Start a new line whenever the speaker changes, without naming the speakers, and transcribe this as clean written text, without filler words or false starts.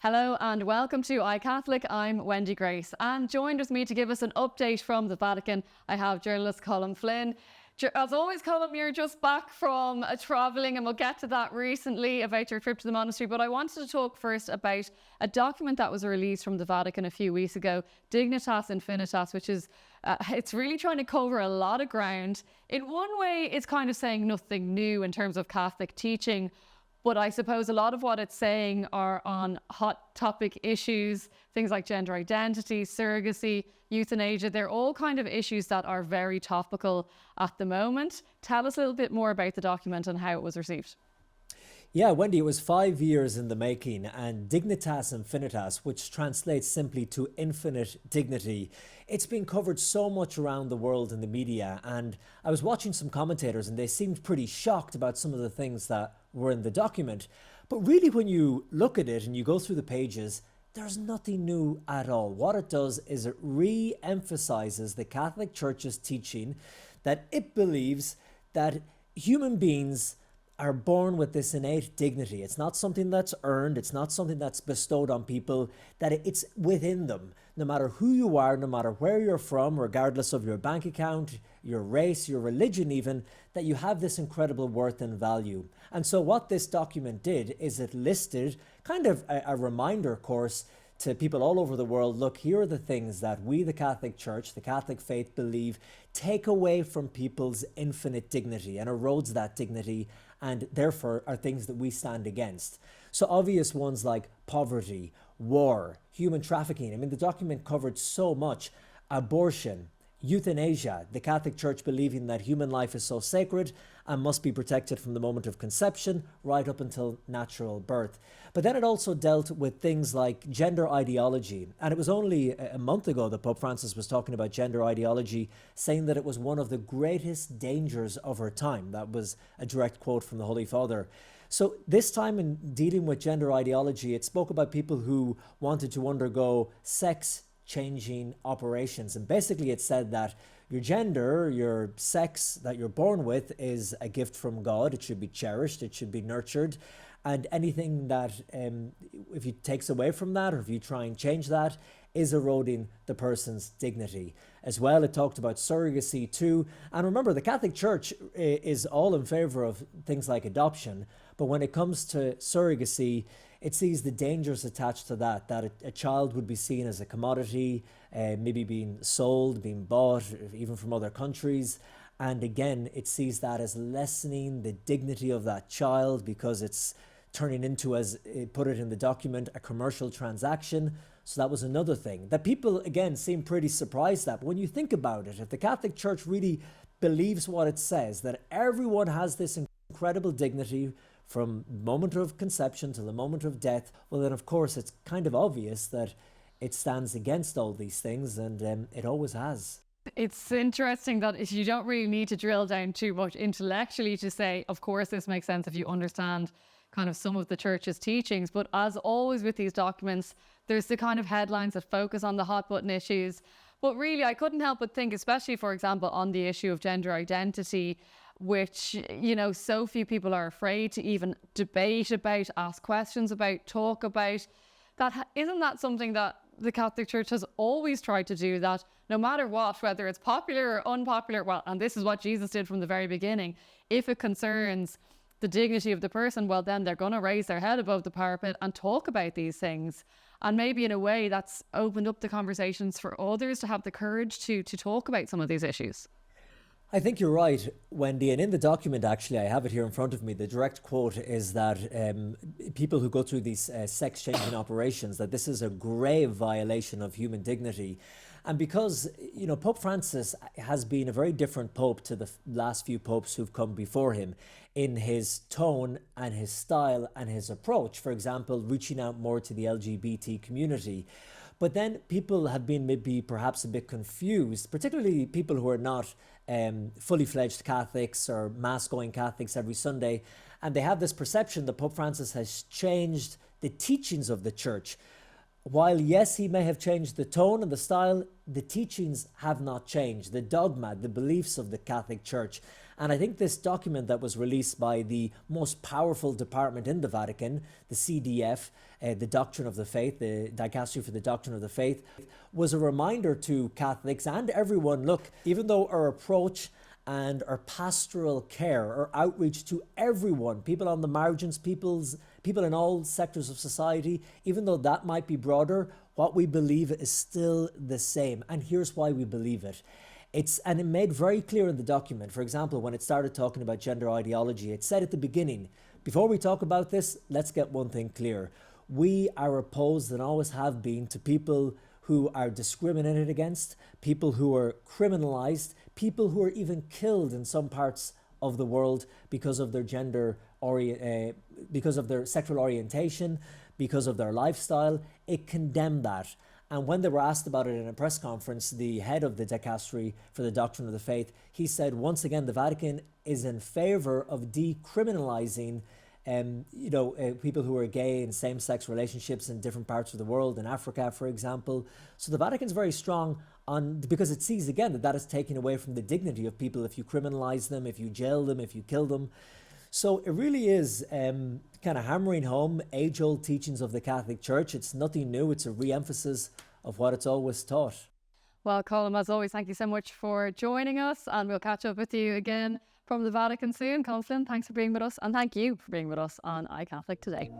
Hello and welcome to iCatholic. I'm Wendy Grace, and joined with me to give us an update from the Vatican, I have journalist Colm Flynn. As always, Colm, you're just back from travelling, and we'll get to that recently about your trip to the monastery. But I wanted to talk first about a document that was released from the Vatican a few weeks ago, Dignitas Infinitas, which is it's really trying to cover a lot of ground. In one way, it's kind of saying nothing new in terms of Catholic teaching. But I suppose a lot of what it's saying are on hot topic issues, things like gender identity, surrogacy, euthanasia. They're all kind of issues that are very topical at the moment. Tell us a little bit more about the document and how it was received.
Yeah, Wendy, it was 5 years in the making, and Dignitas Infinitas, which translates simply to infinite dignity, it's been covered so much around the world in the media, and I was watching some commentators and they seemed pretty shocked about some of the things that were in the document. But really, when you look at it and you go through the pages, there's nothing new at all. What it does is it re-emphasizes the Catholic Church's teaching that it believes that human beings are born with this innate dignity. It's not something that's earned. It's not something that's bestowed on people, that it's within them. No matter who you are, no matter where you're from, regardless of your bank account, your race, your religion even, that you have this incredible worth and value. And so what this document did is it listed kind of a reminder course to people all over the world. Look, here are the things that we, the Catholic Church, the Catholic faith, believe take away from people's infinite dignity and erodes that dignity, and therefore are things that we stand against. So obvious ones like poverty, war, human trafficking. I mean, the document covered so much. Abortion, euthanasia, the Catholic Church believing that human life is so sacred and must be protected from the moment of conception right up until natural birth. But then it also dealt with things like gender ideology. And it was only a month ago that Pope Francis was talking about gender ideology, saying that it was one of the greatest dangers of our time. That was a direct quote from the Holy Father. So this time in dealing with gender ideology, it spoke about people who wanted to undergo sex changing operations. And basically it said that your gender, your sex that you're born with is a gift from God. It should be cherished. It should be nurtured. And anything that, if it takes away from that, or if you try and change that, is eroding the person's dignity. As well, it talked about surrogacy too. And remember, the Catholic Church is all in favor of things like adoption. But when it comes to surrogacy, it sees the dangers attached to that a child would be seen as a commodity, maybe being sold, being bought, even from other countries. And again, it sees that as lessening the dignity of that child because it's turning into, as it put it in the document, a commercial transaction. So that was another thing that people, again, seem pretty surprised at. But when you think about it, if the Catholic Church really believes what it says, that everyone has this incredible dignity from the moment of conception to the moment of death, well, then, of course, it's kind of obvious that it stands against all these things, and it always has.
It's interesting that you don't really need to drill down too much intellectually to say, of course, this makes sense if you understand kind of some of the church's teachings. But as always with these documents, there's the kind of headlines that focus on the hot button issues. But really, I couldn't help but think, especially, for example, on the issue of gender identity, which, you know, so few people are afraid to even debate about, ask questions about, talk about. Isn't that something that the Catholic Church has always tried to do, that no matter what, whether it's popular or unpopular, well, and this is what Jesus did from the very beginning, if it concerns the dignity of the person, well, then they're going to raise their head above the parapet and talk about these things. And maybe in a way that's opened up the conversations for others to have the courage to talk about some of these issues.
I think you're right, Wendy. And in the document, actually, I have it here in front of me. The direct quote is that people who go through these sex changing operations, that this is a grave violation of human dignity. And because, you know, Pope Francis has been a very different pope to the last few popes who've come before him in his tone and his style and his approach. For example, reaching out more to the LGBT community. But then people have been maybe perhaps a bit confused, particularly people who are not fully fledged Catholics or mass going Catholics every Sunday. And they have this perception that Pope Francis has changed the teachings of the church. While, yes, he may have changed the tone and the style, the teachings have not changed. The dogma, the beliefs of the Catholic Church. And I think this document that was released by the most powerful department in the Vatican, the CDF, the Doctrine of the Faith, the Dicastery for the Doctrine of the Faith, was a reminder to Catholics and everyone, look, even though our approach and our pastoral care, our outreach to everyone, people on the margins, people in all sectors of society, even though that might be broader, what we believe is still the same. And here's why we believe it. And it made very clear in the document, for example, when it started talking about gender ideology, it said at the beginning, before we talk about this, let's get one thing clear. We are opposed and always have been to people who are discriminated against, people who are criminalized, people who are even killed in some parts of the world because of their because of their sexual orientation, because of their lifestyle. It condemned that. And when they were asked about it in a press conference, the head of the Dicastery for the Doctrine of the Faith, he said, once again, the Vatican is in favor of decriminalizing people who are gay in same-sex relationships in different parts of the world, in Africa, for example. So the Vatican's very strong because it sees again that is taking away from the dignity of people if you criminalize them, if you jail them, if you kill them. So it really is kind of hammering home age-old teachings of the Catholic Church. It's nothing new. It's a re-emphasis of what it's always taught.
Well, Colm, as always, thank you so much for joining us, and we'll catch up with you again from the Vatican soon. Colm Flynn, thanks for being with us, and thank you for being with us on iCatholic today.